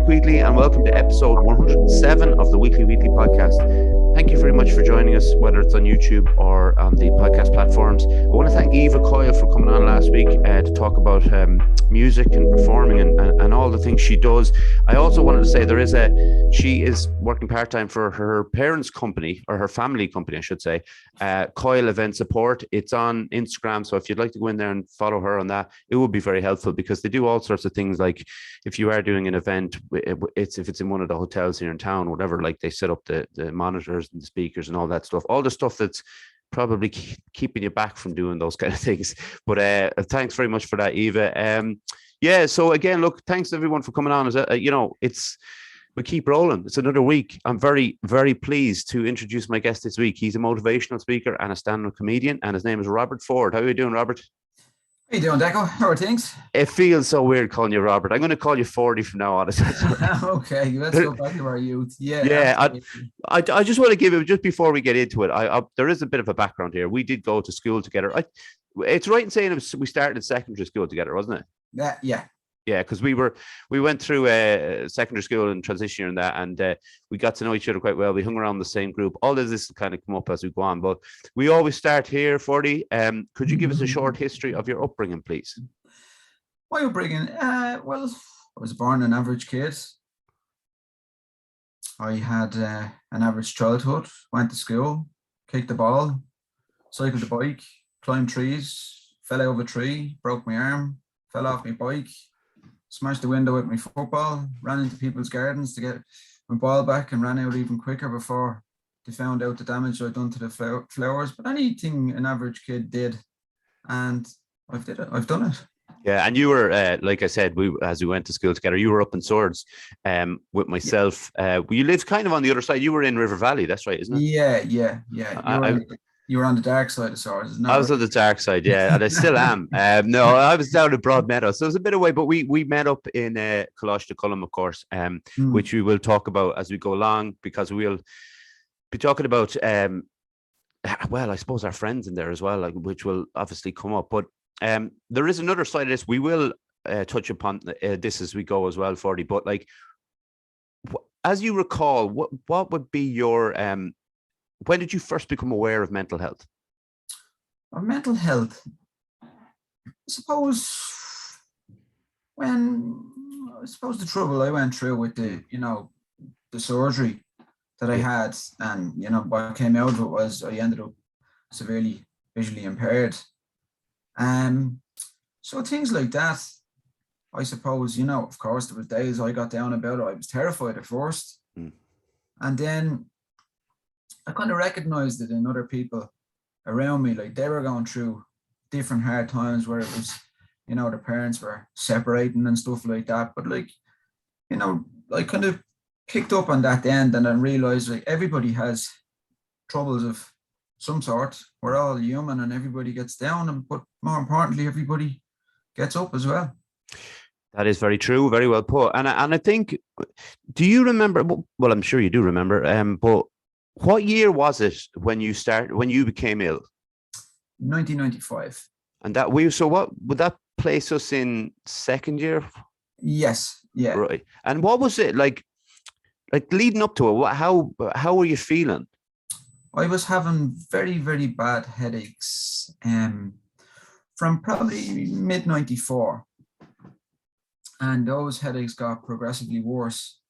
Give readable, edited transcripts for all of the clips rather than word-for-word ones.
Patrick Wheatley, and welcome to episode 107 of the Weekly Wheatley podcast. Thank you very much for joining us, whether it's on YouTube or on the podcast platforms. I want to thank Eva Coyle for coming on last week to talk about music and performing and all the things she does. I also wanted to say she is working part-time for her parents' company, or her family company, I should say, Coyle Event Support. It's on Instagram, so if you'd like to go in there and follow her on that, it would be very helpful, because they do all sorts of things. Like if you are doing an event, if it's in one of the hotels here in town, whatever, like they set up the monitors and the speakers and all that stuff, all the stuff that's probably keeping you back from doing those kind of things. But thanks very much for that, Eva. So again, look, thanks everyone for coming on. We keep rolling. It's another week. I'm very, very pleased to introduce my guest this week. He's a motivational speaker and a stand-up comedian, and his name is Robert Forde. How are you doing, Robert? How you doing, Deco? How are things? It feels so weird calling you Robert. I'm going to call you Forde from now on. Okay, let's go back to our youth. Yeah. I just want to give it, just before we get into it, there is a bit of a background here. We did go to school together. It's right in saying we started secondary school together, wasn't it? Yeah. Yeah, because we went through secondary school and transition and that, and we got to know each other quite well. We hung around the same group. All of this will kind of come up as we go on, but we always start here. Forde, could you give us a short history of your upbringing, please? My upbringing, well, I was born an average kid. I had an average childhood. Went to school, kicked the ball, cycled the bike, climbed trees, fell out of a tree, broke my arm, fell off my bike, smashed the window with my football, ran into people's gardens to get my ball back, and ran out even quicker before they found out the damage I'd done to the flowers. But anything an average kid did, and I've done it. Yeah, and you were, like I said, as we went to school together, you were up in Swords with myself. Yeah. You lived kind of on the other side. You were in River Valley, that's right, isn't it? Yeah. You were on the dark side of Swords, isn't that I was on the dark side, yeah, and I still am. No, I was down at Broadmeadow, so it was a bit away, but we met up in Coláiste Cullen, of course, which we will talk about as we go along, because we'll be talking about, well, I suppose our friends in there as well, which will obviously come up. But there is another side of this. We will touch upon this as we go as well, Forde. But as you recall, what would be your when did you first become aware of mental health? Mental health, I suppose the trouble I went through with the surgery that I had, and what came out of it was I ended up severely visually impaired. So things like that, I suppose, of course, there was days I got down about it. I was terrified at first. And then I kind of recognized it in other people around me. Like, they were going through different hard times where it was, their parents were separating and stuff like that. But I kind of picked up on that end, and then realized everybody has troubles of some sort. We're all human, and everybody gets down, but more importantly, everybody gets up as well. That is very true. Very well put. And I think, do you remember? Well, I'm sure you do remember. But what year was it when you became ill? 1995. And what would that place us in, second year? Yes. Yeah. Right. And what was it like leading up to it? How were you feeling? I was having very, very bad headaches from probably mid-94. And those headaches got progressively worse.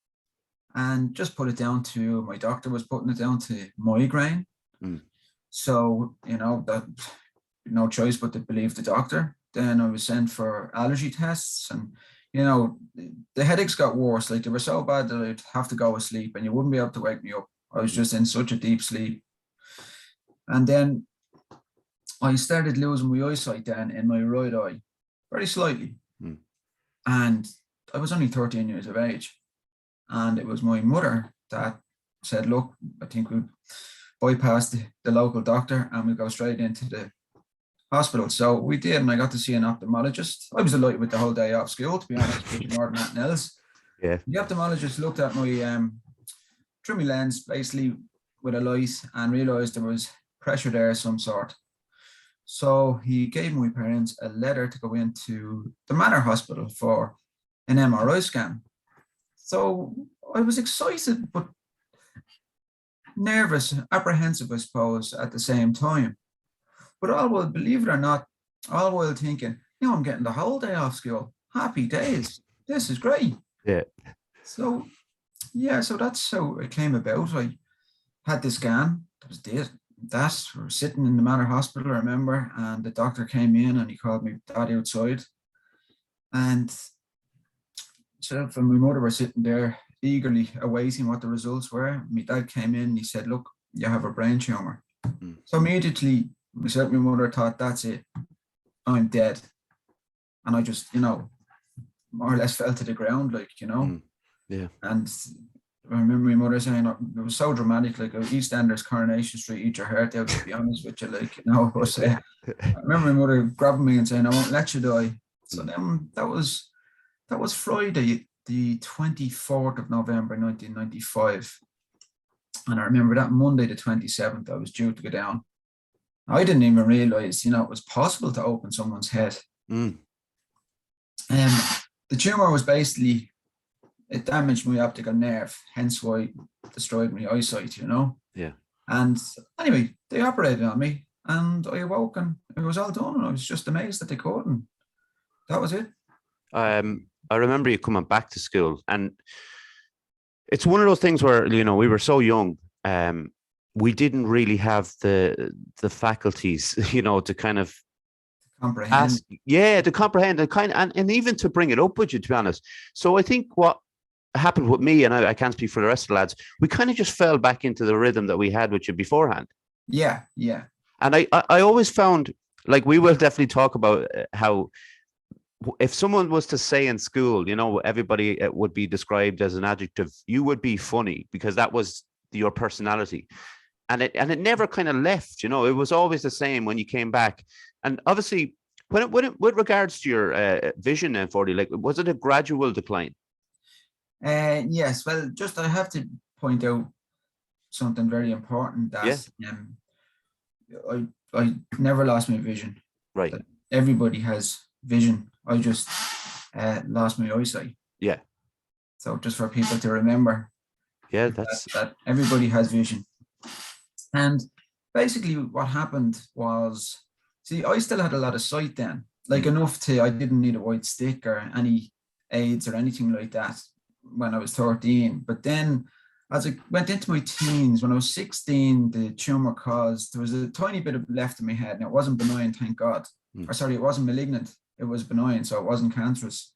And just put it down to, my doctor was putting it down to migraine. So, that no choice but to believe the doctor. Then I was sent for allergy tests, and, the headaches got worse. Like, they were so bad that I'd have to go to sleep, and you wouldn't be able to wake me up. I was just in such a deep sleep. And then I started losing my eyesight then in my right eye, very slightly. And I was only 13 years of age. And it was my mother that said, look, I think we'll bypass the local doctor and we'll go straight into the hospital. So we did, and I got to see an ophthalmologist. I was delighted with the whole day off school, to be honest, more than anything else. Yeah. The ophthalmologist looked at my through my lens, basically with a light, and realised there was pressure there of some sort. So he gave my parents a letter to go into the Manor Hospital for an MRI scan. So I was excited, but nervous, apprehensive, I suppose, at the same time. But all while, believe it or not, all while thinking, I'm getting the whole day off school. Happy days. This is great. Yeah. So, yeah, so that's how it came about. I had the scan. That was that. We were sitting in the Manor Hospital, I remember, and the doctor came in and he called me dad outside. And myself and my mother were sitting there eagerly awaiting what the results were. My dad came in and he said, look, you have a brain tumor. So immediately, myself and my mother thought, that's it. I'm dead. And I just, more or less fell to the ground, Yeah. And I remember my mother saying, it was so dramatic, like EastEnders, Coronation Street, eat your heart out, to be honest with you, But I remember my mother grabbing me and saying, I won't let you die. So then that was Friday, the 24th of November, 1995. And I remember that Monday, the 27th, I was due to go down. I didn't even realize, it was possible to open someone's head. The tumor was basically, it damaged my optical nerve, hence why it destroyed my eyesight, Yeah. And anyway, they operated on me and I awoke and it was all done. And I was just amazed that they could. And that was it. I remember you coming back to school, and it's one of those things where, we were so young. We didn't really have the faculties, to kind of comprehend. To comprehend and even to bring it up with you, to be honest. So I think what happened with me, and I can't speak for the rest of the lads, we kind of just fell back into the rhythm that we had with you beforehand. Yeah. And I always found, like, we will definitely talk about how if someone was to say in school, everybody would be described as an adjective, you would be funny, because that was your personality. And it never kind of left, it was always the same when you came back. And obviously, with regards to your vision then, Forde, like, was it a gradual decline? Yes. Well, just I have to point out something very important, that I never lost my vision. Right. Everybody has vision. I just lost my eyesight. Yeah. So just for people to remember, that everybody has vision. And basically what happened was, I still had a lot of sight then, like enough I didn't need a white stick or any aids or anything like that when I was 13. But then as I went into my teens, when I was 16, the tumor there was a tiny bit of left in my head. Now, it wasn't benign, thank God. It wasn't malignant. It was benign, so it wasn't cancerous.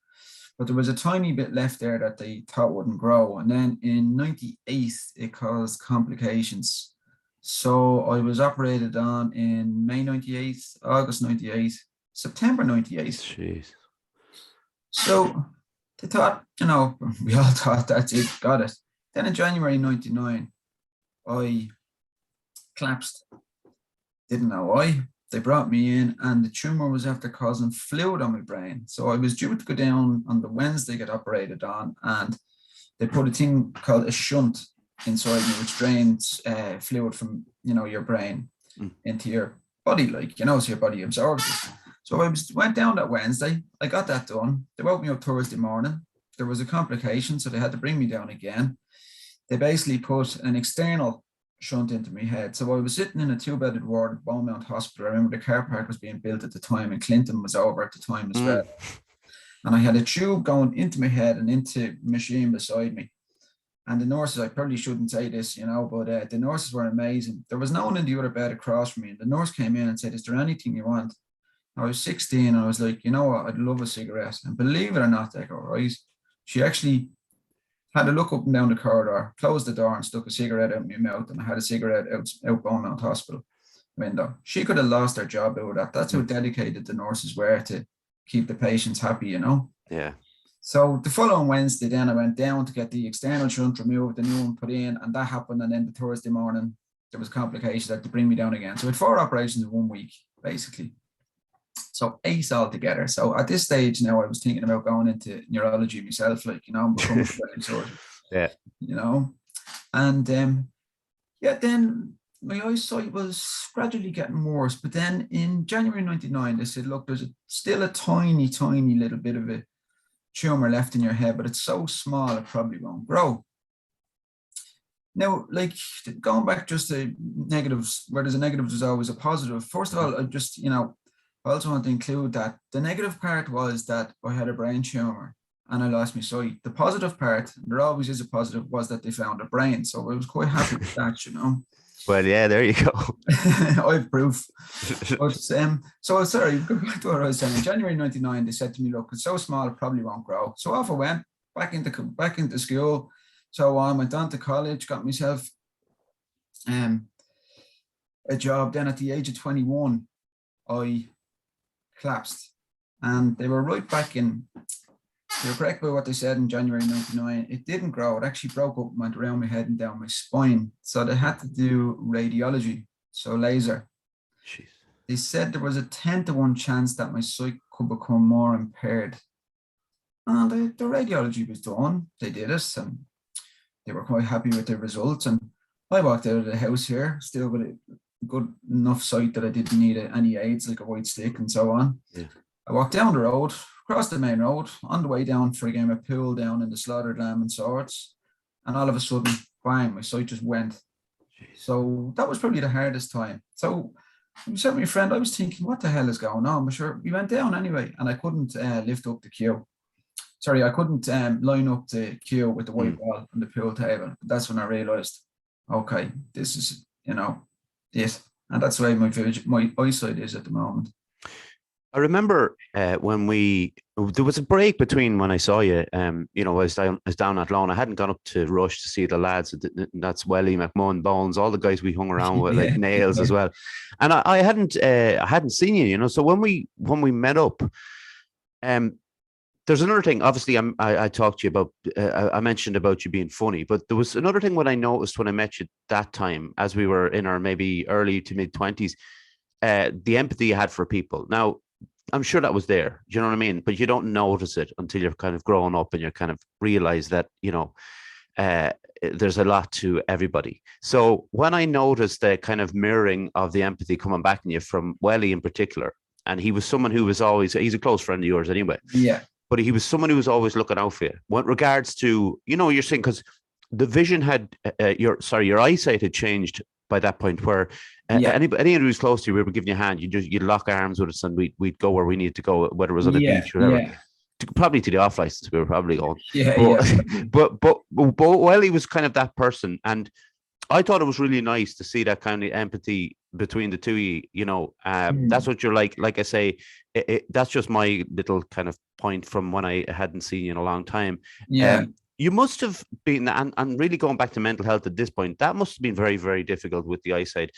But there was a tiny bit left there that they thought wouldn't grow. And then in 98, it caused complications. So I was operated on in May 98, August 98, September 98. Jeez. So they thought, we all thought that's it, got it. Then in January 99, I collapsed. Didn't know why. They brought me in and the tumor was after causing fluid on my brain. So I was due to go down on the Wednesday, get operated on, and they put a thing called a shunt inside me, which drains fluid from, your brain into your body, so your body absorbs it. So I went down that Wednesday. I got that done. They woke me up Thursday morning. There was a complication, so they had to bring me down again. They basically put an external shunt into my head. So I was sitting in a 2-bedded ward at Beaumont Hospital. I remember the car park was being built at the time, and Clinton was over at the time as well. And I had a tube going into my head and into a machine beside me. And the nurses, I probably shouldn't say this, but the nurses were amazing. There was no one in the other bed across from me. And the nurse came in and said, is there anything you want? I was 16 and I was like, you know what, I'd love a cigarette. And believe it or not, right, she actually had a look up and down the corridor, closed the door and stuck a cigarette out my mouth, and I had a cigarette out Beaumont Hospital window. She could have lost her job out of that. That's how dedicated the nurses were to keep the patients happy, Yeah. So the following Wednesday, then I went down to get the external shunt removed, the new one put in, and that happened. And then the Thursday morning, there was complications that to bring me down again. So I had 4 operations in 1 week, basically. So 8 altogether. So at this stage now, I was thinking about going into neurology myself, I'm becoming a brain surgeon. Yeah. And then my eyesight was gradually getting worse. But then in January 99, they said, look, there's still a tiny, tiny little bit of a tumor left in your head, but it's so small it probably won't grow. Now, like, going back just to negatives, where there's a negative, there's always a positive. First of all, I also want to include that the negative part was that I had a brain tumor and I lost my sight. The positive part, there always is a positive, was that they found a brain. So I was quite happy with that, Well, yeah, there you go. I have proof. But, so sorry, go back to what I was saying. In January 99, they said to me, look, it's so small, it probably won't grow. So off I went, back into school. So I went on to college, got myself a job. Then at the age of 21, I collapsed. And they were right back in. They were correct by what they said in January 99. It didn't grow. It actually broke up and went around my head and down my spine. So they had to do radiology, so laser. Jeez. They said there was a 10-to-1 chance that my sight could become more impaired. And the radiology was done. They did it, and they were quite happy with the results. And I walked out of the house here, still with a good enough sight that I didn't need any aids, like a white stick and so on. Yeah. I walked down the road, across the main road, on the way down for a game of pool down in the Slaughter Dam and Swords. And all of a sudden, bang, my sight just went. Jeez. So that was probably the hardest time. So I said to my friend, I was thinking, what the hell is going on? But sure, we went down anyway, and I couldn't lift up the queue. Sorry, I couldn't line up the queue with the white ball on the pool table. But that's when I realised, okay, this is, it. And that's the way my eyesight is at the moment. I remember when there was a break between when I saw you, I was down at Lawn. I hadn't gone up to Rush to see the lads. That's Welly, McMahon, Bones, all the guys we hung around with, like Nails as well. And I hadn't seen you, So when we met up, there's another thing. Obviously, I talked to you about. I mentioned about you being funny, but there was another thing when I noticed when I met you that time, as we were in our maybe early to mid 20s, the empathy you had for people. Now, I'm sure that was there. Do you know what I mean? But you don't notice it until you're kind of growing up and you kind of realize that there's a lot to everybody. So when I noticed the kind of mirroring of the empathy coming back in you from Welly in particular, and he was someone who was he's a close friend of yours anyway. Yeah. But he was someone who was always looking out for you. With regards to, you're saying, because the vision had, your eyesight had changed by that point where anyone who was close to you, we were giving you a hand, you'd lock arms with us and we'd go where we needed to go, whether it was on the beach or whatever. Probably to the off license, we were probably going. But while he was kind of that person, and I thought it was really nice to see that kind of empathy between the two of you, that's what you're like. Like I say, that's just my little kind of point from when I hadn't seen you in a long time. Yeah. You must have been, and really going back to mental health at this point, that must have been very, very difficult with the eyesight.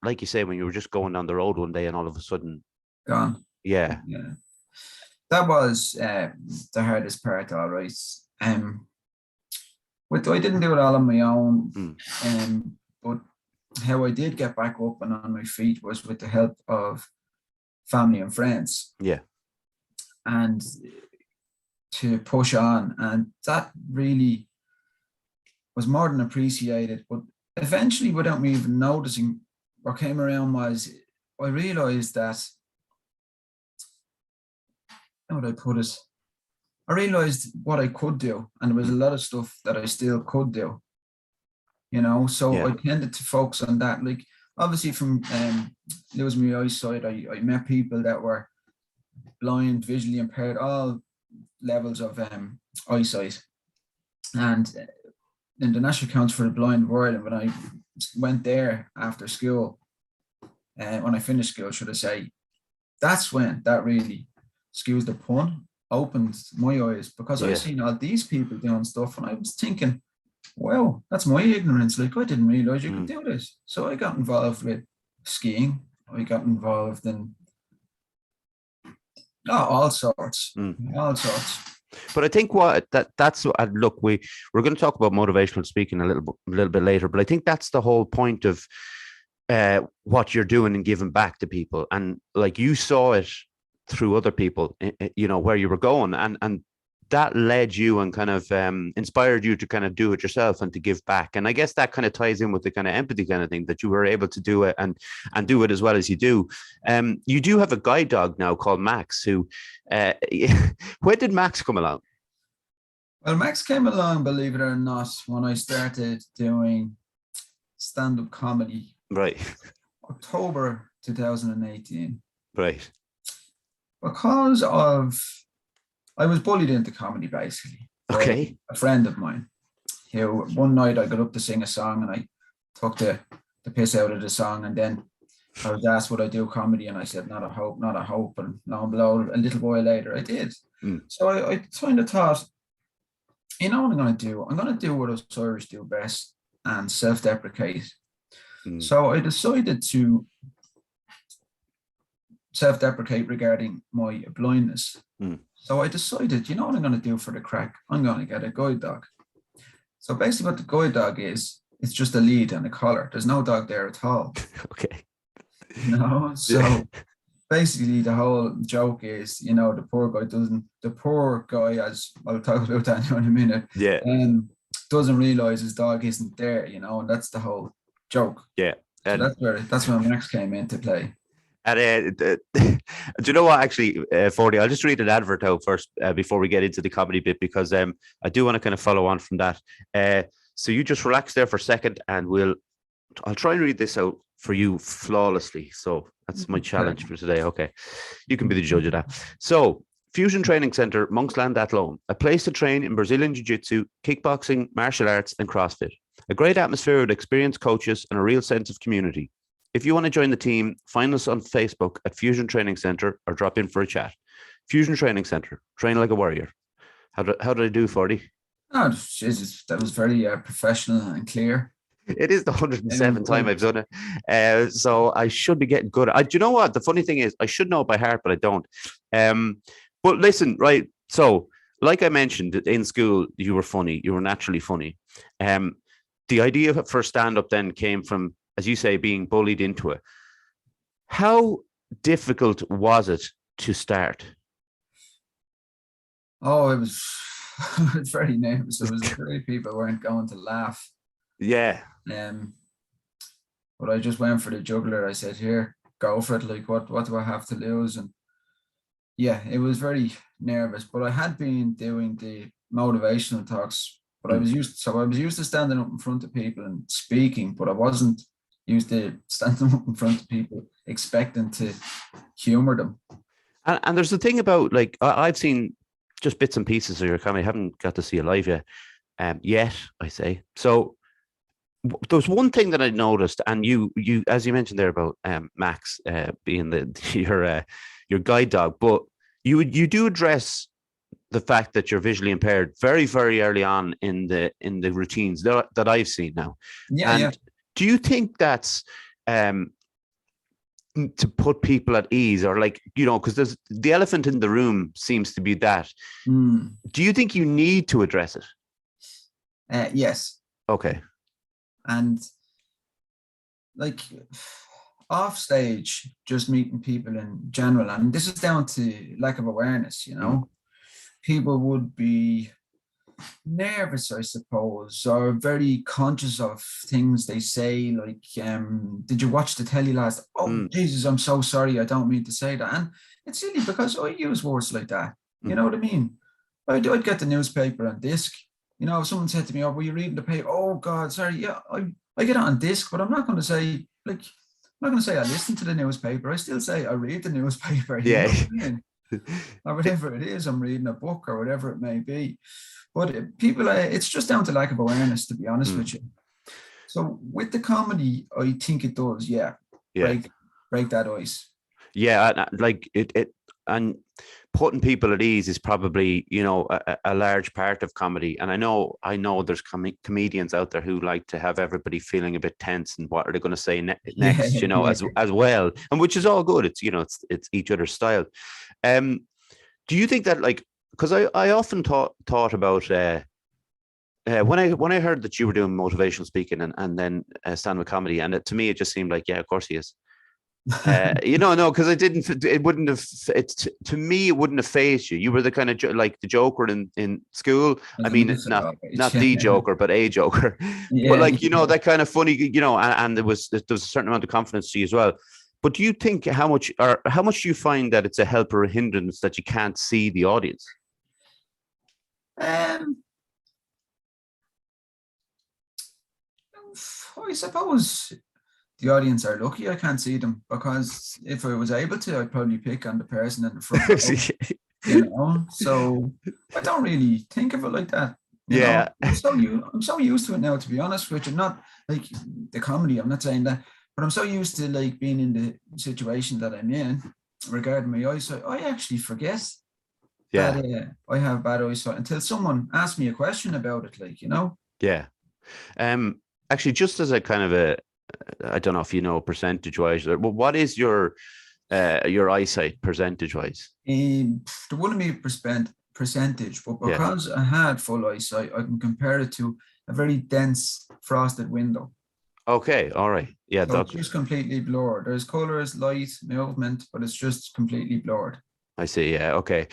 Like you say, when you were just going down the road one day and all of a sudden gone. Yeah. That was the hardest part, all right. I didn't do it all on my own. But how I did get back up and on my feet was with the help of family and friends. Yeah. And to push on, and that really was more than appreciated. But eventually, without me even noticing, what came around was I realized that, how would I put it? I realized what I could do, and there was a lot of stuff that I still could do, so I tended to focus on that. Like, obviously from losing my eyesight, I met people that were blind, visually impaired, all levels of eyesight. And in the National Council for the Blind World, and when I went there after school, when I finished school, should I say, that's when that really, excuse the pun, opened my eyes, because I've seen all these people doing stuff, and I was thinking, well, that's my ignorance. Like, I didn't realize you could do this. So I got involved with skiing. I got involved in all sorts. But I think that's look, we're going to talk about motivational speaking a little bit later, but I think that's the whole point of what you're doing and giving back to people. And like, you saw it through other people, where you were going, and that led you and kind of inspired you to kind of do it yourself and to give back. And I guess that kind of ties in with the kind of empathy kind of thing, that you were able to do it and do it as well as you do. You do have a guide dog now called Max, who, when did Max come along? Well, Max came along, believe it or not, when I started doing stand-up comedy. Right. October 2018. Right. Because I was bullied into comedy, basically. Okay. A friend of mine, who one night I got up to sing a song and I took the piss out of the song, and then I was asked would I do comedy, and I said not a hope, not a hope. And lo and behold, a little while later I did. So I kind of thought, you know what I'm going to do? I'm going to do what us Irish do best and self-deprecate. So I decided to self-deprecate regarding my blindness. So I decided, you know what I'm going to do for the crack? I'm going to get a guide dog. So basically what the guide dog is, it's just a lead and a collar. There's no dog there at all. Okay. You know, so basically the whole joke is, you know, the poor guy, as I'll talk about that in a minute, doesn't realize his dog isn't there, you know, and that's the whole joke. Yeah. So that's where Max came into play. And do you know what, actually, Forde, I'll just read an advert out first before we get into the comedy bit, because I do want to kind of follow on from that. So you just relax there for a second and I'll try and read this out for you flawlessly. So that's my challenge for today. Okay. You can be the judge of that. So Fusion Training Center, Monksland Athlone, a place to train in Brazilian Jiu-Jitsu, kickboxing, martial arts, and CrossFit. A great atmosphere with experienced coaches and a real sense of community. If you want to join the team, find us on Facebook at Fusion Training Center or drop in for a chat. Fusion Training Center, train like a warrior. How did I do, Forde? Oh, Jesus, that was very professional and clear. It is the 107th time I've done it. So I should be getting good. Do you know what? The funny thing is, I should know it by heart, but I don't. But listen, right. So, like I mentioned, in school, you were funny. You were naturally funny. The idea for stand-up then came from, as you say, being bullied into it. How difficult was it to start? Oh, it was very nervous. It was very people weren't going to laugh. Yeah. But I just went for the juggler. I said, here, go for it. Like, what do I have to lose? And yeah, it was very nervous. But I had been doing the motivational talks, but I was used to standing up in front of people and speaking, but I wasn't used to standing up in front of people expecting to humor them. And there's the thing about, like, I've seen just bits and pieces of your comedy. I haven't got to see it live yet. I say. So there's one thing that I noticed, and you as you mentioned there about Max being your guide dog, but you do address the fact that you're visually impaired very, very early on in the routines that I've seen now. Yeah. Do you think that's to put people at ease, or, like, you know, because there's the elephant in the room seems to be that. Do you think you need to address it? Yes. Okay. And like off stage, just meeting people in general, and this is down to lack of awareness, you know. People would be nervous, I suppose, or very conscious of things they say, like, did you watch the telly last? Oh, Jesus, I'm so sorry, I don't mean to say that. And it's silly because I use words like that. You know what I mean? I'd get the newspaper on disc. You know, if someone said to me, oh, were you reading the paper? Oh, God, sorry. Yeah, I get it on disc, but I'm not going to say, like, I'm not going to say I listen to the newspaper. I still say I read the newspaper. Yeah. You know what I mean? Or whatever it is, I'm reading a book or whatever it may be. But people, it's just down to lack of awareness, to be honest with you. So with the comedy, I think it does, break that ice. Yeah, like it and putting people at ease is probably, you know, a large part of comedy. And I know there's comedians out there who like to have everybody feeling a bit tense and what are they going to say next, you know, as well, and which is all good. It's, you know, it's each other's style. Do you think that, like, because I often thought about when I heard that you were doing motivational speaking and then stand-up comedy, and to me it just seemed like, yeah, of course he is. No, because it wouldn't have, to me, it wouldn't have phased you. You were the kind of like the joker in school. I As a mean, massive outrage. not the joker, but a joker. But Yeah, like, yeah. that kind of funny, and there was a certain amount of confidence to you as well. But do you think how much do you find that it's a help or a hindrance that you can't see the audience? Um, I suppose the audience are lucky I can't see them, because if I was able to, I'd probably pick on the person in the front row, So I don't really think of it like that. Yeah. I'm so used to it now, to be honest with you. Not like the comedy, I'm not saying that, but I'm so used to like being in the situation that I'm in regarding my eyesight. I actually forget Yeah. that I have bad eyesight until someone asks me a question about it, Yeah. Actually, just as a kind of I don't know if you know percentage wise, but what is your eyesight percentage wise? There wouldn't be a percentage, but Yeah. because I had full eyesight, I can compare it to a very dense frosted window. Okay. All right. Yeah. So it's just completely blurred. There's colors, light, movement, but it's just completely blurred. I see. Yeah. Okay.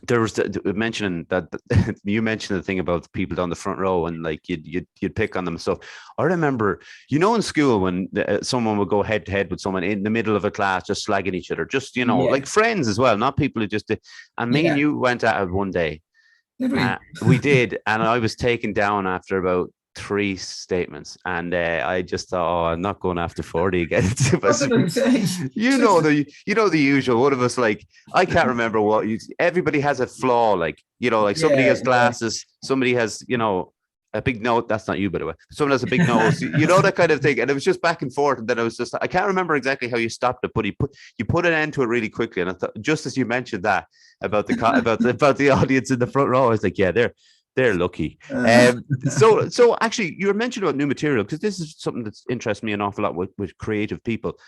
There was mentioning that you mentioned the thing about the people down the front row and like you'd pick on them and stuff. I remember, in school when someone would go head to head with someone in the middle of a class, just slagging each other, just like friends as well, not people who just did. And me and you went at it one day. Did we? We did, and I was taken down after about 3 statements, and I just thought, I'm not going after Forde again. What did I say? The usual. One of us, like, I can't remember everybody has a flaw, like somebody has glasses, somebody has a big nose. That's not you, by the way. Someone has a big nose, that kind of thing. And it was just back and forth, and then I was just, I can't remember exactly how you stopped it, but you put an end to it really quickly. And I thought, just as you mentioned that about the audience in the front row, I was like, yeah, they're lucky. So actually, you were mentioning about new material, because this is something that interests me an awful lot with creative people.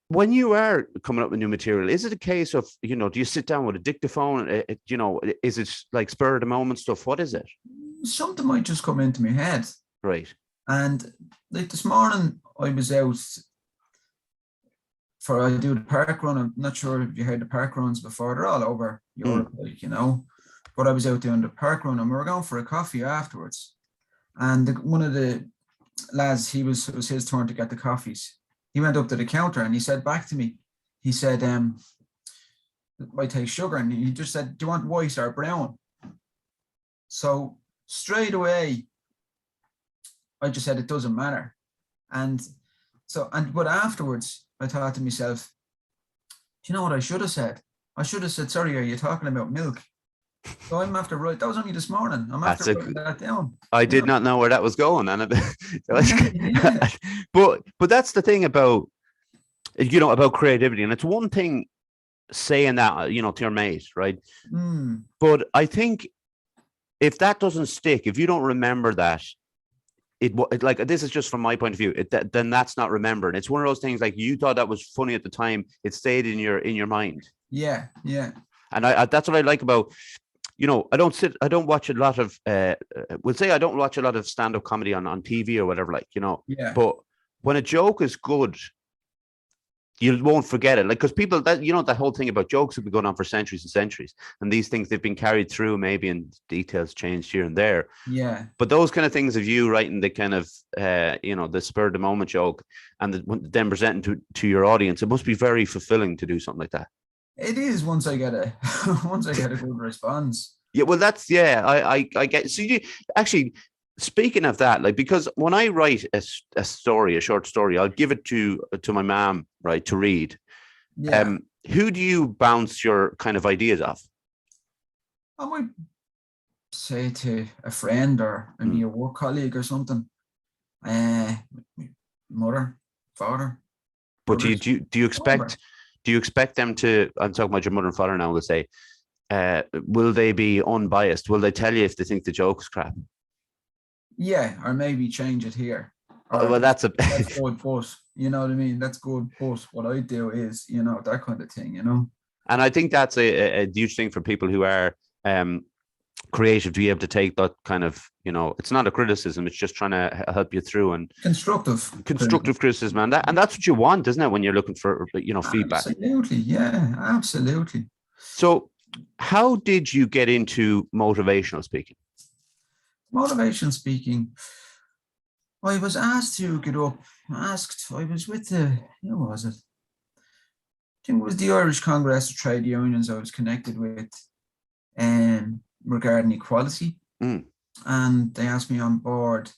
When you are coming up with new material, is it a case of, do you sit down with a dictaphone? Is it like spur of the moment stuff? What is it? Something might just come into my head. Right. And like this morning, I was out I do the park run. I'm not sure if you heard the park runs before. They're all over Europe, But I was out doing the park run, and we were going for a coffee afterwards. And one of the lads, it was his turn to get the coffees. He went up to the counter and he said back to me, he said, I take sugar. And he just said, do you want white or brown? So straight away, I just said, it doesn't matter. But afterwards, I thought to myself, do you know what I should have said? I should have said, sorry, are you talking about milk? So I'm after right. That was only this morning. I'm after writing that down. I did not know where that was going, and but that's the thing about about creativity, and it's one thing saying that to your mate, right? But I think if that doesn't stick, if you don't remember that, it like, this is just from my point of view, then that's not remembered. It's one of those things, like, you thought that was funny at the time, it stayed in your mind. Yeah. And I that's what I like about. I don't watch a lot of, we'll say I don't watch a lot of stand-up comedy on TV or whatever, but when a joke is good, you won't forget it. Like, because people, that whole thing about jokes have been going on for centuries and centuries. And these things, they've been carried through, maybe, and details changed here and there. Yeah. But those kind of things of you writing the kind of, the spur of the moment joke and then presenting to your audience, it must be very fulfilling to do something like that. It is, once I get a good response. Yeah, well, I get. So you actually, speaking of that, like, because when I write a short story, I'll give it to my mom, right, to read. Yeah. Who do you bounce your kind of ideas off? I might say to a friend or maybe a work colleague or something. Mother, father. But do you expect? Do you expect them to, I'm talking about your mother and father now, will say, will they be unbiased? Will they tell you if they think the joke's crap? Yeah, or maybe change it here. Well, that's good, but you know what I mean? That's good, but what I do is, that kind of thing, And I think that's a huge thing for people who are creative to be able to take that kind of, it's not a criticism, it's just trying to help you through, and constructive criticism, and that's what you want, isn't it, when you're looking for feedback? Absolutely, yeah, absolutely. So how did you get into motivational speaking? Motivational speaking, I was asked to get up. I was with who was it? I think it was the Irish Congress of Trade Unions I was connected with, regarding equality. And they asked me on board,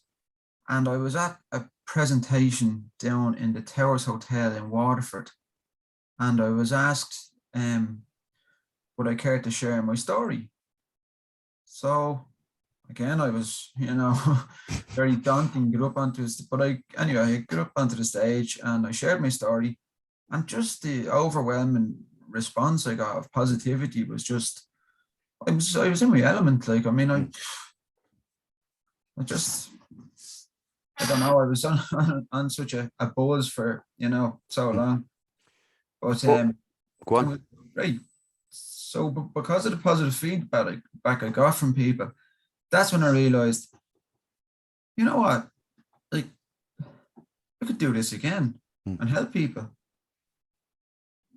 and I was at a presentation down in the Towers Hotel in Waterford, and I was asked, would I care to share my story? So again, I was, very daunting, get up onto this, but I got up onto the stage and I shared my story, and just the overwhelming response I got of positivity was just, I was in my element. Like, I mean, I don't know, I was on such a buzz for, so long. But go on. It was great. So because of the positive feedback I got from people, that's when I realized, you know what, like, I could do this again and help people,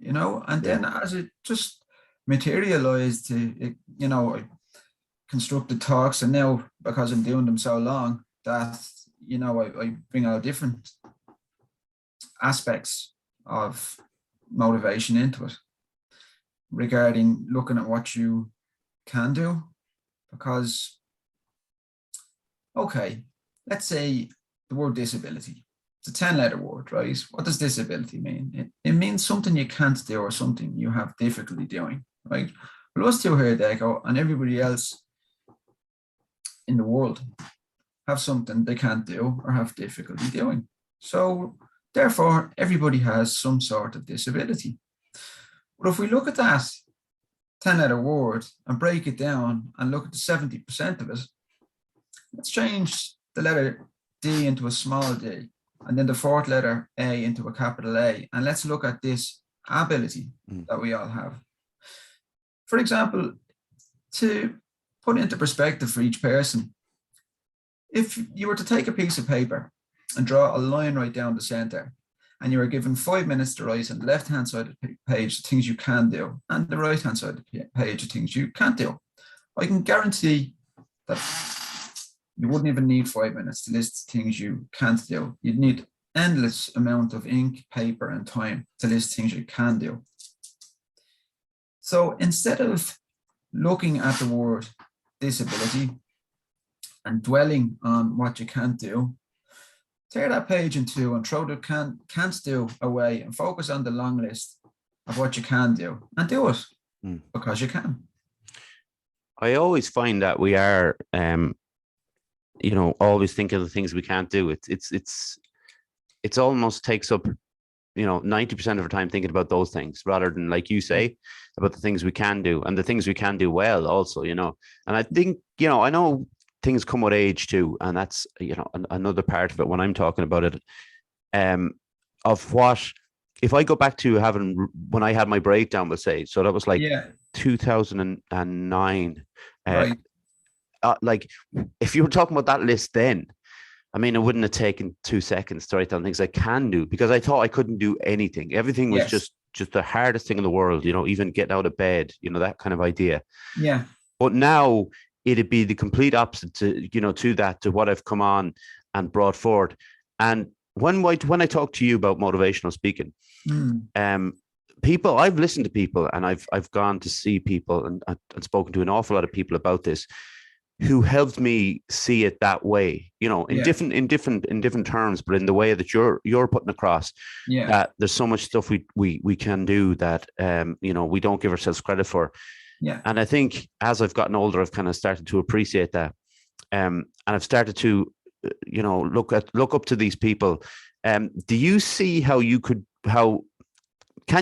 and then as it just materialized to, I constructed talks, and now because I'm doing them so long that, I bring out different aspects of motivation into it, regarding looking at what you can do. Because, okay, let's say the word disability. It's a 10-letter word, right? What does disability mean? It means something you can't do or something you have difficulty doing, right? Well, us two here, Deco, and everybody else in the world have something they can't do or have difficulty doing. So therefore, everybody has some sort of disability. But if we look at that 10-letter word and break it down and look at the 70% of it, let's change the letter D into a small d, and then the fourth letter A into a capital A. And let's look at this ability that we all have. For example, to put into perspective for each person, if you were to take a piece of paper and draw a line right down the center, and you were given 5 minutes to write on the left-hand side of the page the things you can do, and the right-hand side of the page the things you can't do, I can guarantee that you wouldn't even need 5 minutes to list things you can't do. You'd need endless amount of ink, paper, and time to list things you can do. So instead of looking at the word disability and dwelling on what you can't do, tear that page in two and throw the can't do away and focus on the long list of what you can do, and do it because you can. I always find that we are, always thinking of the things we can't do. It's almost takes up, 90% of our time thinking about those things, rather than, like you say, about the things we can do, and the things we can do well also, and I think, I know things come with age too, and that's, another part of it when I'm talking about it, of what, if I go back to when I had my breakdown, we'll say, so that was like 2009, right. Like, if you were talking about that list then, I mean, it wouldn't have taken 2 seconds to write down things I can do, because I thought I couldn't do anything. Everything was just the hardest thing in the world, even getting out of bed, that kind of idea. Yeah. But now it'd be the complete opposite to what I've come on and brought forward. And when I talk to you about motivational speaking, people, I've listened to people, and I've gone to see people and spoken to an awful lot of people about this, who helped me see it that way, in different terms, but in the way that you're putting across, that there's so much stuff we can do that, we don't give ourselves credit for. Yeah. And I think as I've gotten older, I've kind of started to appreciate that. And I've started to, look up to these people. Do you see how can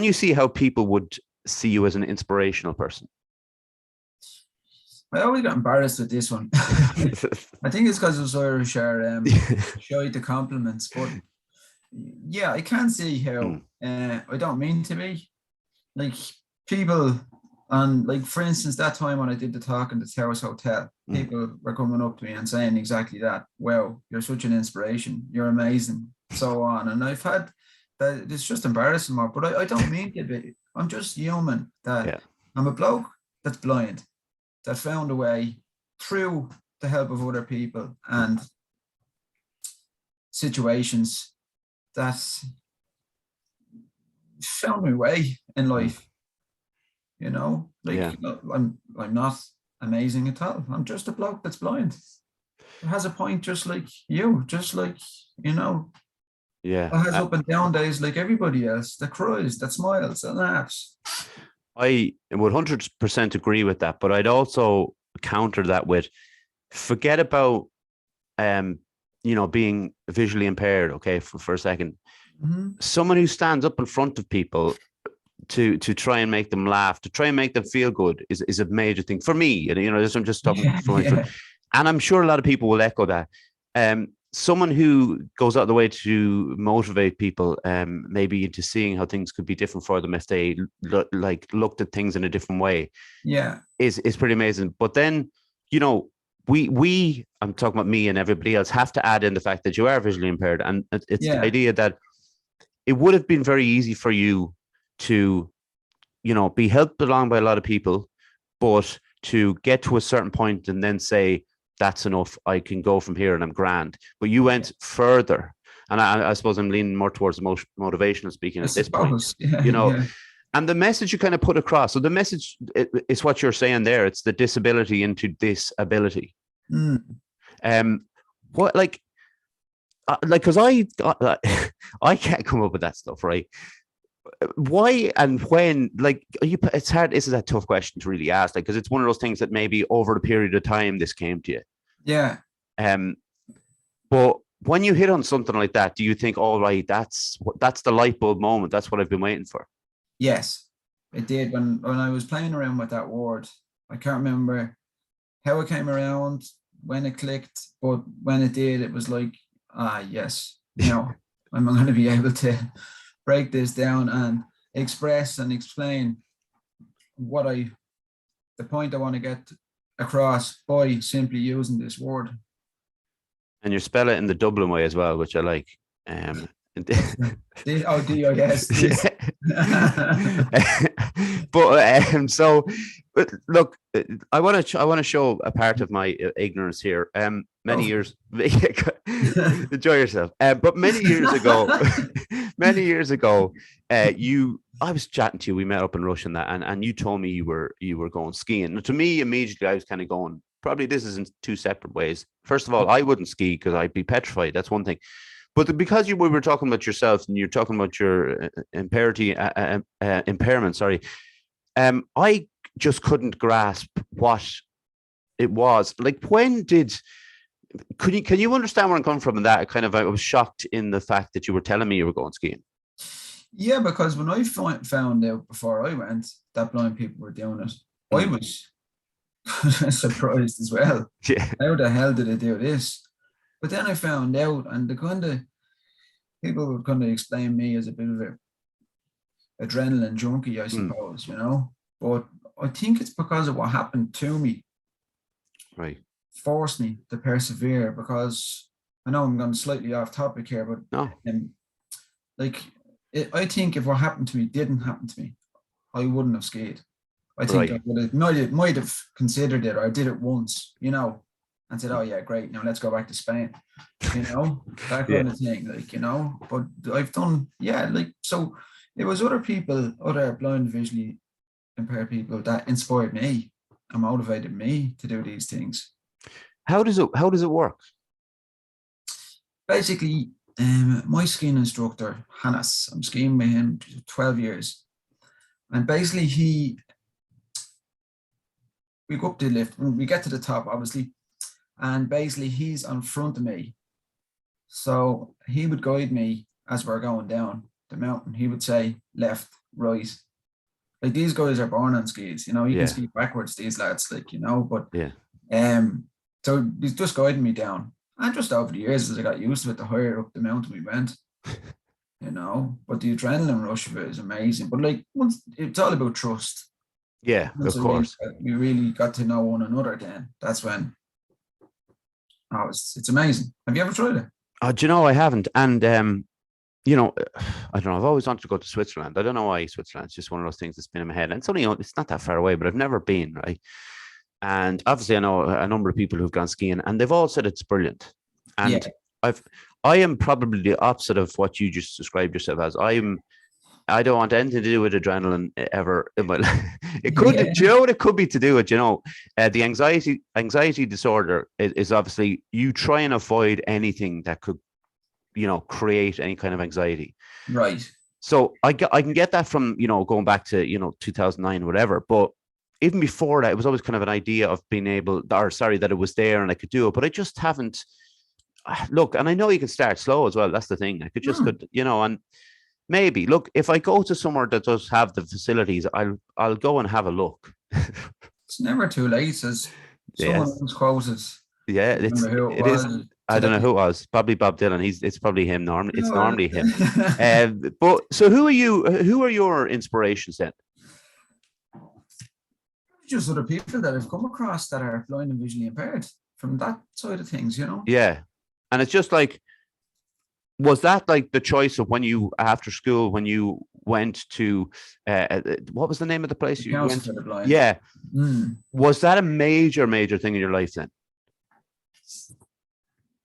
you see how people would see you as an inspirational person? I always got embarrassed with this one. I think it's because I was Irish, shy to compliments, but I can see how, I don't mean to be, like, people And like, for instance, that time when I did the talk in the Towers Hotel, people were coming up to me and saying exactly that. Wow, you're such an inspiration. You're amazing. So on. And I've had that. It's just embarrassing, Mark, but I don't mean to be. I'm just human. That I'm a bloke that's blind, that found a way through the help of other people and situations that found my way in life. You know, like I'm not amazing at all. I'm just a bloke that's blind. It has a point, just like you, just like, you know. Yeah. It has up and down days like everybody else. That cries, that smiles, that laughs. I would 100% agree with that, but I'd also counter that with forget about being visually impaired, okay, for a second. Someone who stands up in front of people to try and make them laugh, to try and make them feel good is a major thing for me. And I'm just talking and I'm sure a lot of people will echo that. Someone who goes out of the way to motivate people, maybe into seeing how things could be different for them if they looked at things in a different way. Is pretty amazing. But then, we I'm talking about me and everybody else have to add in the fact that you are visually impaired, and it's the idea that it would have been very easy for you to, be helped along by a lot of people, but to get to a certain point and then say, that's enough, I can go from here and I'm grand. But you went further. And I suppose I'm leaning more towards motivational speaking at this point, and the message you kind of put across. So the message is what you're saying there. It's the disability into disability. Because I can't come up with that stuff, right? Why and when, it's hard. This is a tough question to really ask, because it's one of those things that maybe over the period of time this came to you. But when you hit on something like that, do you think, all right, that's the light bulb moment, that's what I've been waiting for? Yes, it did. When I was playing around with that word, I can't remember how it came around, when it clicked, but when it did, it was like, yes, I'm going to be able to break this down and express and explain the point I want to get across by simply using this word. And you spell it in the Dublin way as well, which I like. D-O-D-I-S. So look, I want to show a part of my ignorance here. Many years, enjoy yourself. But many years ago, I was chatting to you. We met up in Russia and you told me you were going skiing. Now, to me, immediately I was kind of going, probably this is in two separate ways. First of all, I wouldn't ski because I'd be petrified. That's one thing. But because we were talking about yourself and you're talking about your impairment, sorry, I just couldn't grasp what it was. Like, when can you understand where I'm coming from in that? I was shocked in the fact that you were telling me you were going skiing. Yeah, because when I found out before I went that blind people were doing it, I was surprised as well. How the hell did they do this? But then I found out, and people would kind of explain me as a bit of a adrenaline junkie, I suppose, But I think it's because of what happened to me. Right. Forced me to persevere, because I know I'm going slightly off topic here, but I think if what happened to me didn't happen to me, I wouldn't have skied. I think I would have might have considered it, or I did it once, and said, oh yeah, great, now let's go back to Spain, that kind of thing, but I've done, so it was other people, other blind, visually impaired people that inspired me and motivated me to do these things. How does it work? Basically, my skiing instructor, Hannes, I'm skiing with him 12 years. And basically we go up the lift, we get to the top, obviously, and basically he's on front of me. So he would guide me as we're going down the mountain. He would say left, right. Like, these guys are born on skis, you can ski backwards, these lads, but so he's just guiding me down. And just over the years, as I got used to it, the higher up the mountain we went, but the adrenaline rush of it is amazing. But once, it's all about trust. Yeah, Once of course. we really got to know one another, then that's when, it's amazing. Have you ever tried it? Do you know, I haven't. And you know, I don't know. I've always wanted to go to Switzerland. I don't know why Switzerland. It's just one of those things that's been in my head. And it's only, it's not that far away, but I've never been, right? And obviously, I know a number of people who've gone skiing, and they've all said it's brilliant. Yeah, And I am probably the opposite of what you just described yourself as. I don't want anything to do with adrenaline ever in my life. It could, yeah, do you know what it could be to do it? You know, the anxiety disorder is obviously you try and avoid anything that could, you know, create any kind of anxiety. right. So I can get that from, you know, going back to, you know, 2009, whatever. But even before that, it was always kind of an idea of being able, or sorry, that it was there and I could do it. But I just haven't. Look, and I know you can start slow as well. That's the thing. I could just, you know, and maybe look, if I go to somewhere that does have the facilities, I'll go and have a look. It's never too late, as someone Yes. once quoted. Yeah, I remember who it it is. was I don't know today. who it was. Probably Bob Dylan. It's probably him. Normally, it's No, normally him. But so who are you? Who are your inspirations then? just other people that I've come across that are blind and visually impaired from that side of things, you know. Yeah, and it's just like, was that like the choice of when you after school when you went to what was the name of the place The you Council went for to? the Blind. Yeah, Mm. was that a major thing in your life then?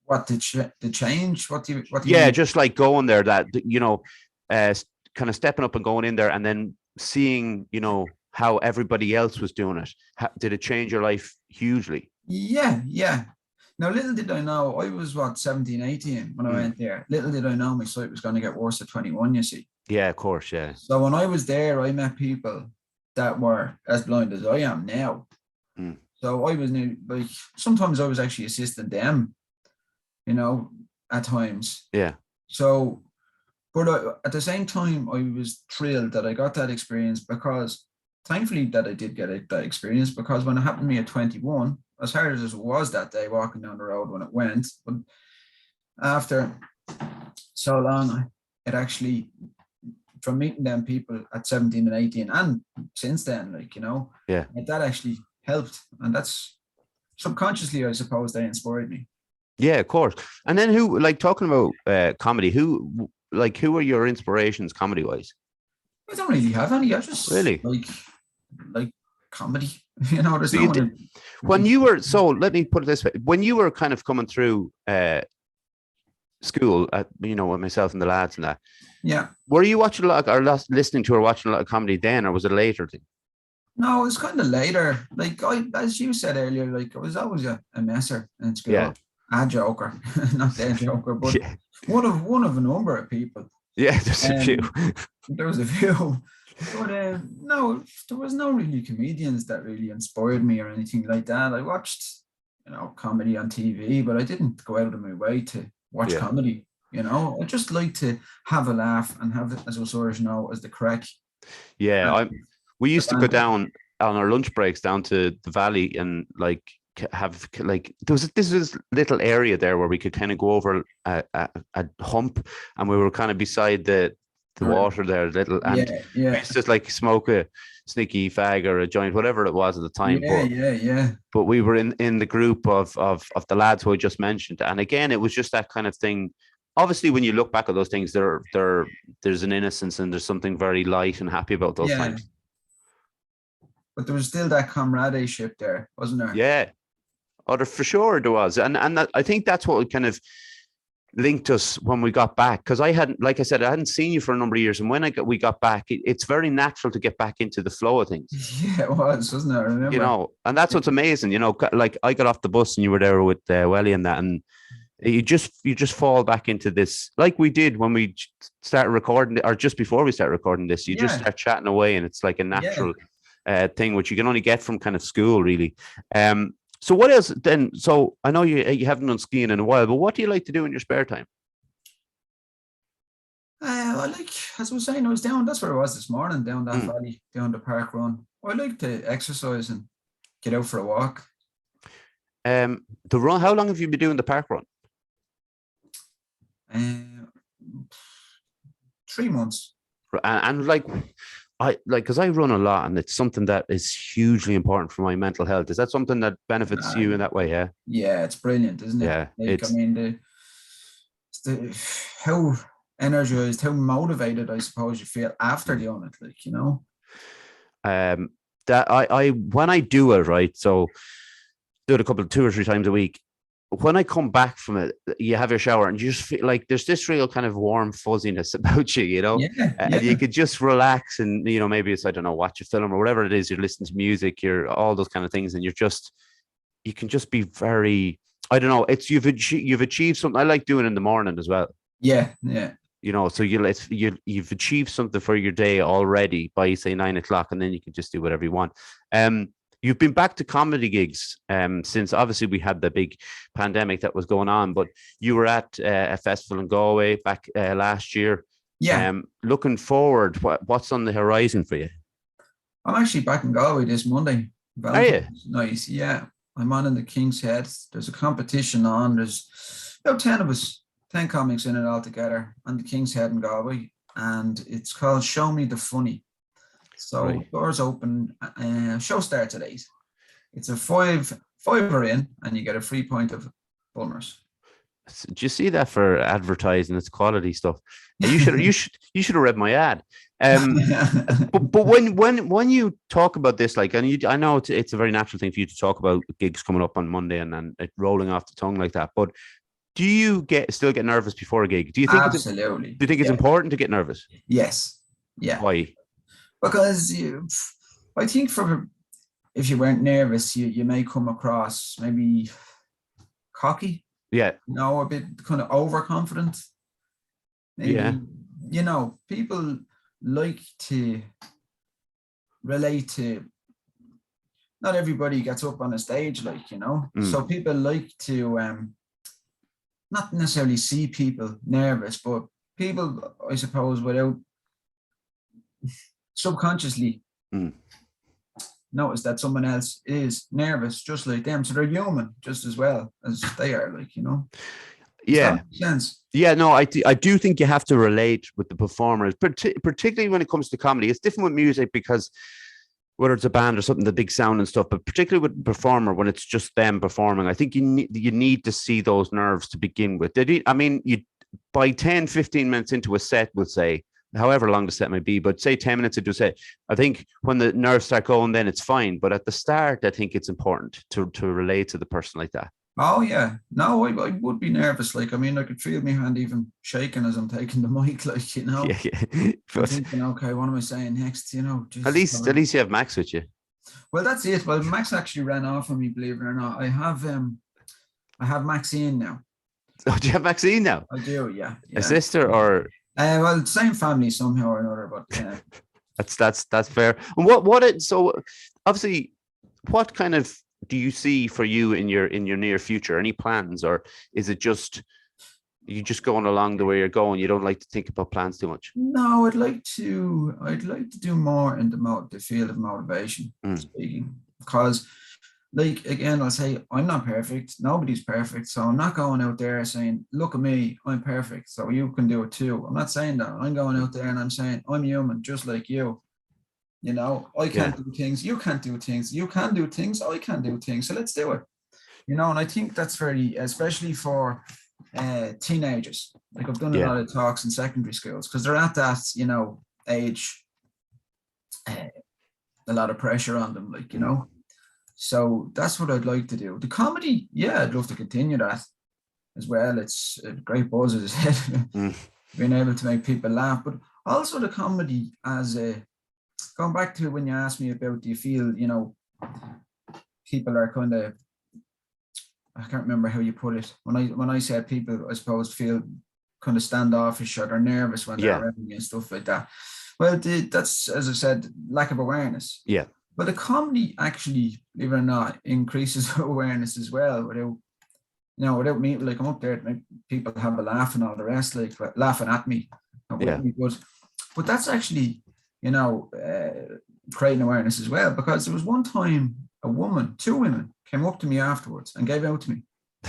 What did the change? What do you Yeah, mean? just like going there, that you know, kind of stepping up and going in there, and then seeing, you know, how everybody else was doing it. Did it change your life hugely? Yeah, yeah. Now, little did I know, I was what, 17, 18 when I Mm. went there. Little did I know my sight was going to get worse at 21, you see. Yeah, of course. Yeah. So when I was there, I met people that were as blind as I am now. Mm. So I was like, sometimes I was actually assisting them, you know, at times. Yeah. So, but at the same time, I was thrilled that I got that experience, because thankfully that I did get that experience, because when it happened to me at 21, as hard as it was that day walking down the road when it went, but after so long, it actually, from meeting them people at 17 and 18 and since then, like, you know, Yeah. that actually helped. And that's subconsciously, I suppose, they inspired me. Yeah, of course. And then who, like, talking about comedy, who are your inspirations comedy wise? I don't really have any. I just Really? like comedy. You know, there's So no one. when you were, so let me put it this way, when you were kind of coming through school, you know, with myself and the lads and that, Yeah. were you watching a lot or listening to or watching a lot of comedy then, or was it a later thing? No, it's kind of later. Like as you said earlier, like I was always a messer in Yeah. school, a joker, not a joker, but Yeah. one of a number of people. Yeah, there's a few. There was a few, but no, there was no really comedians that really inspired me or anything like that. I watched, you know, comedy on TV, but I didn't go out of my way to watch Yeah. comedy. You know, I just like to have a laugh and have it, as us Irish know, as the crack. Yeah, we used to go And down on our lunch breaks down to the valley and like have like this was little area there where we could kind of go over a hump, and we were kind of beside the water there, little, and we yeah, used to like smoke a sneaky fag or a joint, whatever it was at the time. yeah. But we were in the group of the lads who I just mentioned, and again, it was just that kind of thing. Obviously, when you look back at those things, there's an innocence and there's something very light and happy about those Yeah. times. But there was still that comradeship there, wasn't there? Yeah, for sure there was, and I think that's what kind of linked us when we got back, because I hadn't, like I said, I hadn't seen you for a number of years, and when we got back, it's very natural to get back into the flow of things. Yeah, it was, wasn't it? I remember. You know, and that's what's amazing. You know, like I got off the bus and you were there with Welly and that, and you just fall back into this, like we did when we started recording, or just before we start recording this. You just start chatting away, and it's like a natural thing, which you can only get from kind of school, really. So what else then? So I know you haven't done skiing in a while, but what do you like to do in your spare time? I like, as I was saying, I was down. That's where I was this morning, down that valley, down the park run. I like to exercise and get out for a walk. The run. How long have you been doing the park run? 3 months. And like, because I run a lot, and it's something that is hugely important for my mental health. Is that something that benefits you in that way? Yeah. Yeah, it's brilliant, isn't it? Yeah. Like, I mean, how energized, how motivated, I suppose, you feel after doing it, like, that I when I do it, right, so do it 2 or 3 times a week. When I come back from it, you have your shower and you just feel like there's this real kind of warm fuzziness about you, and you could just relax and, maybe it's, I don't know, watch a film or whatever it is, you're listening to music, you're all those kind of things. And you can just be very, I don't know, you've achieved something. I like doing it in the morning as well. Yeah. So you've achieved something for your day already by, say, 9 o'clock, and then you can just do whatever you want. You've been back to comedy gigs since obviously we had the big pandemic that was going on, but you were at a festival in Galway back last year. Yeah. Looking forward, what's on the horizon for you? I'm actually back in Galway this Monday. Are you? Nice. Yeah. I'm on in the King's Head. There's a competition on. There's about 10 of us, 10 comics in it all together on the King's Head in Galway. And it's called Show Me the Funny. So doors open, show starts at 8. It's a fiver in, and you get a free pint of Bulmers. Do you see that for advertising? It's quality stuff. You should have read my ad. But when you talk about this, like, and I know it's a very natural thing for you to talk about gigs coming up on Monday and it rolling off the tongue like that. But do you still get nervous before a gig? Do you think absolutely? Do you think it's important to get nervous? Yes. Yeah. Why? Because I think if you weren't nervous, you may come across maybe cocky. Yeah. A bit kind of overconfident. Maybe, people like to relate to, not everybody gets up on a stage, like, so people like to not necessarily see people nervous, but people, I suppose, without subconsciously notice that someone else is nervous just like them, so they're human just as well as they are, like, Yeah. Does that make sense? Yeah, no, I do think you have to relate with the performers, particularly when it comes to comedy. It's different with music because whether it's a band or something, the big sound and stuff, but particularly with the performer, when it's just them performing, I think you need to see those nerves to begin with. By 10, 15 minutes into a set, we'll say, however long the set may be, but say 10 minutes into a set, I think when the nerves start going, then it's fine. But at the start, I think it's important to relate to the person like that. Oh, yeah. No, I would be nervous. Like, I could feel my hand even shaking as I'm taking the mic, like, Yeah. I'm thinking, okay, what am I saying next? At least you have Max with you. Well, that's it. Well, Max actually ran off on me, believe it or not. I have Maxine now. Oh, do you have Maxine now? I do, yeah. A sister or? Well, same family somehow or another, but that's fair. And so obviously, what kind of do you see for you in your near future? Any plans, or is it just you just going along the way you're going? You don't like to think about plans too much? No, I'd like to do more in the field of motivation speaking, because, like, again, I'll say I'm not perfect. Nobody's perfect. So I'm not going out there saying, look at me, I'm perfect, so you can do it too. I'm not saying that. I'm going out there and I'm saying I'm human just like you. I can't do things. You can't do things. You can do things. I can do things. So let's do it. And I think that's very, especially for teenagers. Like, I've done a lot of talks in secondary schools because they're at that, age, a lot of pressure on them, like, So that's what I'd like to do. The comedy, I'd love to continue that as well. It's a great buzz, as I said, being able to make people laugh. But also the comedy as going back to when you asked me about, do you feel, people are kind of, I can't remember how you put it. When I said people, I suppose, feel kind of standoffish or they're nervous when they're around you and stuff like that. Well, that's, as I said, lack of awareness. Yeah. But the comedy actually, believe it or not, increases awareness as well. Without me, like, I'm up there to make people have a laugh and all the rest, like, laughing at me, not with me. But that's actually, creating awareness as well, because there was one time two women came up to me afterwards and gave out to me.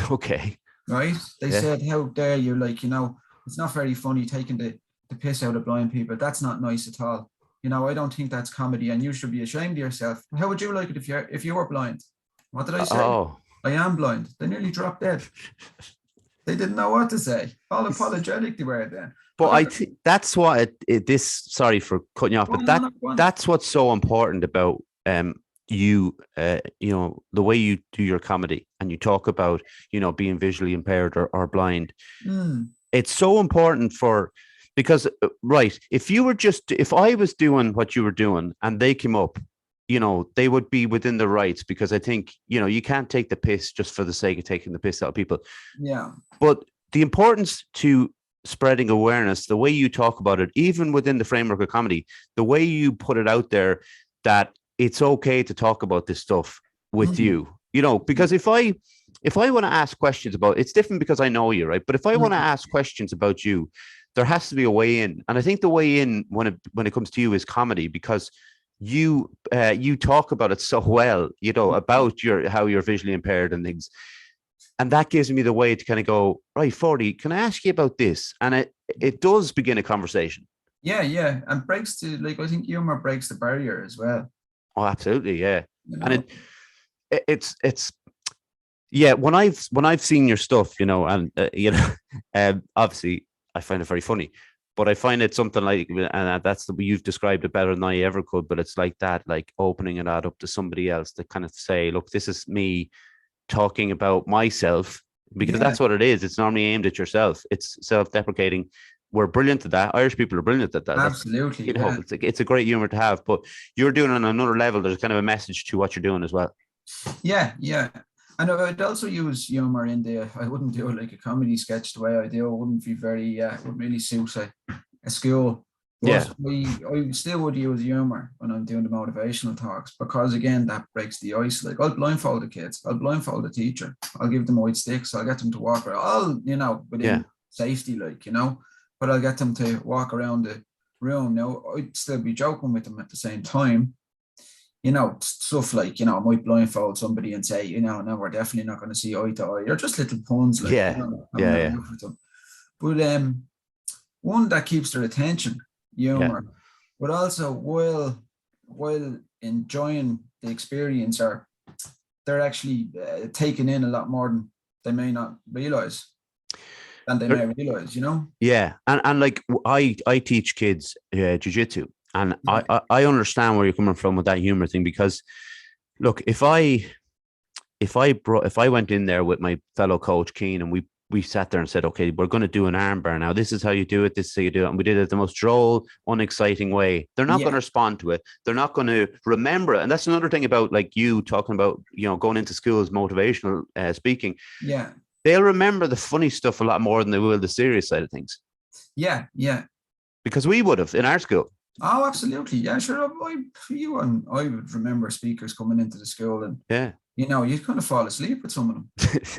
Okay. Right? They said, how dare you, like, it's not very funny taking the piss out of blind people. That's not nice at all. I don't think that's comedy, and you should be ashamed of yourself. How would you like it if you were blind? What did I say? Oh, I am blind. They nearly dropped dead. They didn't know what to say. All apologetic they were then. but I think that's what sorry for cutting you off, but that's what's so important about you the way you do your comedy, and you talk about being visually impaired or blind. It's so important because right, if I was doing what you were doing and they came up, they would be within the rights, because I think you can't take the piss just for the sake of taking the piss out of people. Yeah, but the importance to spreading awareness, the way you talk about it, even within the framework of comedy, the way you put it out there, that it's okay to talk about this stuff with you, because if I want to ask questions about it's different because I know you, right? But if I want to ask questions about you, there has to be a way in. And I think the way in when it comes to you is comedy, because you talk about it so well, about how you're visually impaired and things. And that gives me the way to kind of go, right, Forde, can I ask you about this? And it does begin a conversation. Yeah. And I think humor breaks the barrier as well. Oh, absolutely, yeah. And it's yeah. When I've seen your stuff, and obviously I find it very funny, but I find it something like, and that's you've described it better than I ever could. But it's like that, like opening it out up to somebody else to kind of say, look, this is me talking about myself, because that's what it is. It's normally aimed at yourself. It's self-deprecating. We're brilliant at that. Irish people are brilliant at that. Absolutely. It's a great humor to have, but you're doing it on another level. There's kind of a message to what you're doing as well. Yeah. And I'd also use humor I wouldn't do it like a comedy sketch the way I do. It wouldn't be wouldn't really suit a school. But I still would use humor when I'm doing the motivational talks, because again, that breaks the ice. Like, I'll blindfold the kids, I'll blindfold the teacher, I'll give them white sticks, I'll get them to walk around, within safety, but I'll get them to walk around the room. Now, I'd still be joking with them at the same time. Stuff like, I might blindfold somebody and say, no, we're definitely not going to see eye to eye, or just little puns. But one that keeps their attention, humor, but also while enjoying the experience, or they're actually taking in a lot more than they may not realize. Yeah. And like I teach kids jiu-jitsu, and I understand where you're coming from with that humor thing, because look, if I went in there with my fellow coach Keane, and we sat there and said, okay, we're going to do an arm bar now, this is how you do it, this is how you do it, and we did it the most droll, unexciting way, they're not going to respond to it, they're not going to remember it. And that's another thing about, like, you talking about going into schools, motivational speaking. They'll remember the funny stuff a lot more than they will the serious side of things. Yeah. Because we would have in our school. Oh, absolutely. Yeah, sure. I would remember speakers coming into the school, and you'd kind of fall asleep with some of them.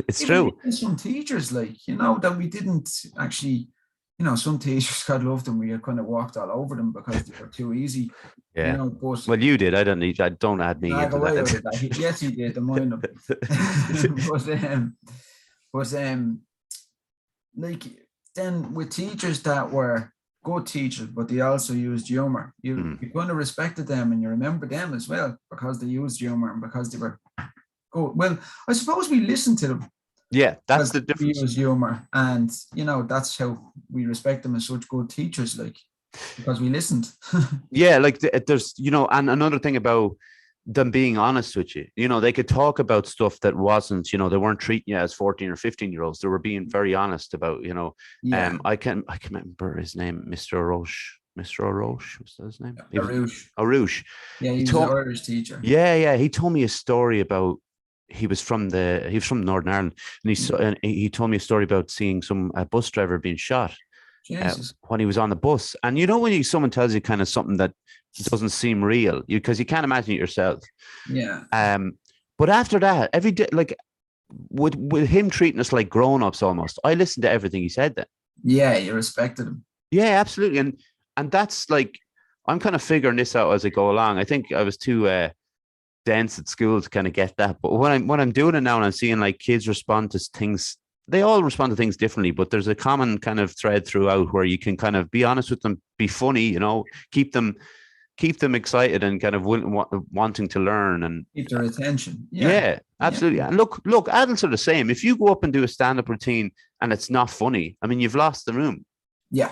It's true. Some teachers, that we didn't actually, some teachers, God love them, we kind of walked all over them because they were too easy. But, well, you did. Don't add me into that. Yes, he did. Mind him. But then with teachers that were good teachers, but they also used humor, you kind of respected them, and you remember them as well because they used humor and because they were good. Well, I suppose we listened to them. Yeah, that's the difference. We use humor, and that's how we respect them as such good teachers, because we listened. There's and another thing about them being honest with you, they could talk about stuff that wasn't, they weren't treating you as 14 or 15-year-olds. They were being very honest about, I can remember his name, Mr. Arosh, was that his name? Arush. Yeah, he's an Irish teacher. Yeah. He told me a story about, he was from Northern Ireland, and he told me a story about seeing some bus driver being shot when he was on the bus. And when someone tells you kind of something that doesn't seem real, because you can't imagine it yourself. But after that, every day, like with him treating us like grown-ups almost, I listened to everything he said then. Yeah, you respected him. Yeah, absolutely. And that's like, I'm kind of figuring this out as I go along. I think I was too dense at school to kind of get that. But when I'm doing it now, and I'm seeing like kids respond to things, they all respond to things differently, but there's a common kind of thread throughout where you can kind of be honest with them, be funny, keep them keep them excited and kind of wanting to learn and keep their attention. Yeah, absolutely. And look, adults are the same. If you go up and do a stand-up routine and it's not funny, I mean, you've lost the room. Yeah.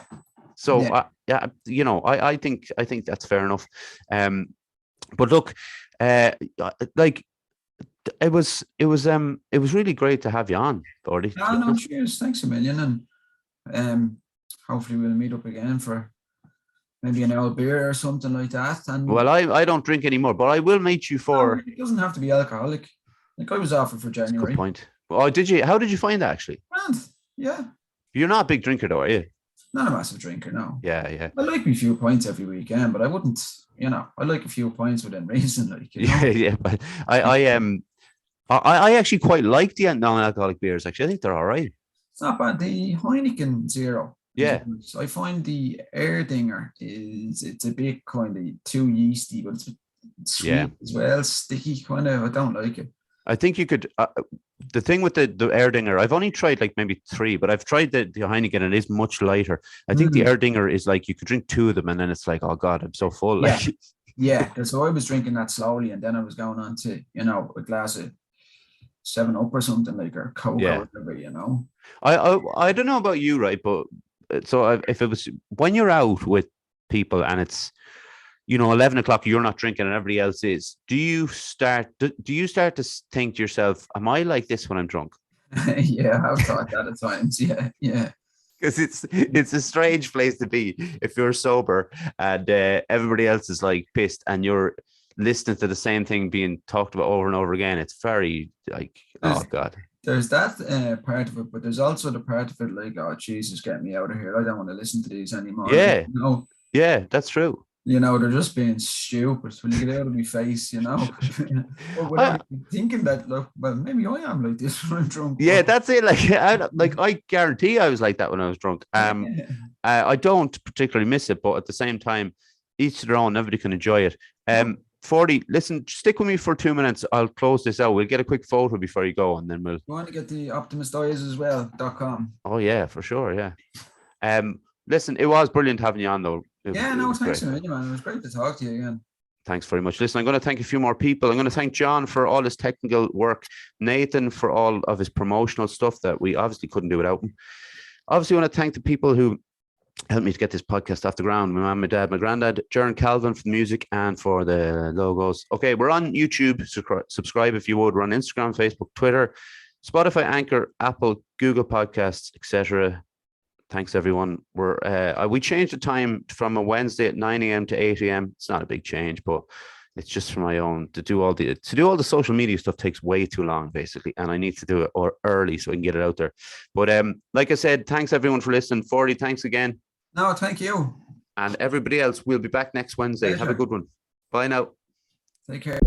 So I think that's fair enough. But look, like it was really great to have you on, Forde. No, cheers. Thanks a million, and hopefully we'll meet up again for maybe an old beer or something like that. And well, I don't drink anymore, but I will meet you for. It doesn't have to be alcoholic. Like I was offered for January. That's a good point. Oh, did you? How did you find that actually? And yeah. You're not a big drinker, though, are you? Not a massive drinker, no. Yeah. I like me a few pints every weekend, but I wouldn't. I like a few pints within reason. Like, Yeah. But I actually quite like the non-alcoholic beers. Actually, I think they're all right. It's not bad. The Heineken Zero. Yeah. I find the Erdinger it's a bit kind of too yeasty, but it's sweet as well, sticky kind of. I don't like it. I think you could. The thing with the Erdinger, I've only tried like maybe 3, but I've tried the Heineken and it is much lighter. I think the Erdinger is like you could drink 2 of them and then it's like, oh God, I'm so full. Yeah. Like, Yeah. So I was drinking that slowly and then I was going on to, a glass of 7-Up or something like, or Coke or whatever, I don't know about you, right? But so if it was when you're out with people and it's 11 o'clock, you're not drinking and everybody else is, do you start to think to yourself, am I like this when I'm drunk? Yeah, I've thought that at times. Yeah. Because it's a strange place to be if you're sober and everybody else is like pissed and you're listening to the same thing being talked about over and over again. It's very like, oh God. There's that part of it, but there's also the part of it like, oh Jesus, get me out of here. I don't want to listen to these anymore. Yeah. Yeah, that's true. They're just being stupid. When you get out of my face, or without thinking that, look, well, maybe I am like this when I'm drunk. Yeah, that's it. Like, I guarantee I was like that when I was drunk. I don't particularly miss it, but at the same time, each to their own. Everybody can enjoy it. Forde, listen, stick with me for 2 minutes. I'll close this out. We'll get a quick photo before you go, and then we'll. You want to get the optimisteyes as well.com. Oh yeah, for sure. Yeah. Listen, it was brilliant having you on, though. Thanks a million, man. It was great to talk to you again. Thanks very much. Listen, I'm going to thank a few more people. I'm going to thank John for all his technical work, Nathan for all of his promotional stuff that we obviously couldn't do without him. Obviously, I want to thank the people who helped me to get this podcast off the ground. My mom, my dad, my granddad, Jaron Calvin for the music and for the logos. Okay, we're on YouTube. Subscribe if you would. We're on Instagram, Facebook, Twitter, Spotify, Anchor, Apple, Google Podcasts, etc. Thanks, everyone. We changed the time from a Wednesday at 9 a.m. to 8 a.m. It's not a big change, but it's just for my own to do all the social media stuff takes way too long, basically, and I need to do it early so I can get it out there. But like I said, thanks everyone for listening. Forde, thanks again. No, thank you. And everybody else, we'll be back next Wednesday. Pleasure. Have a good one. Bye now. Take care.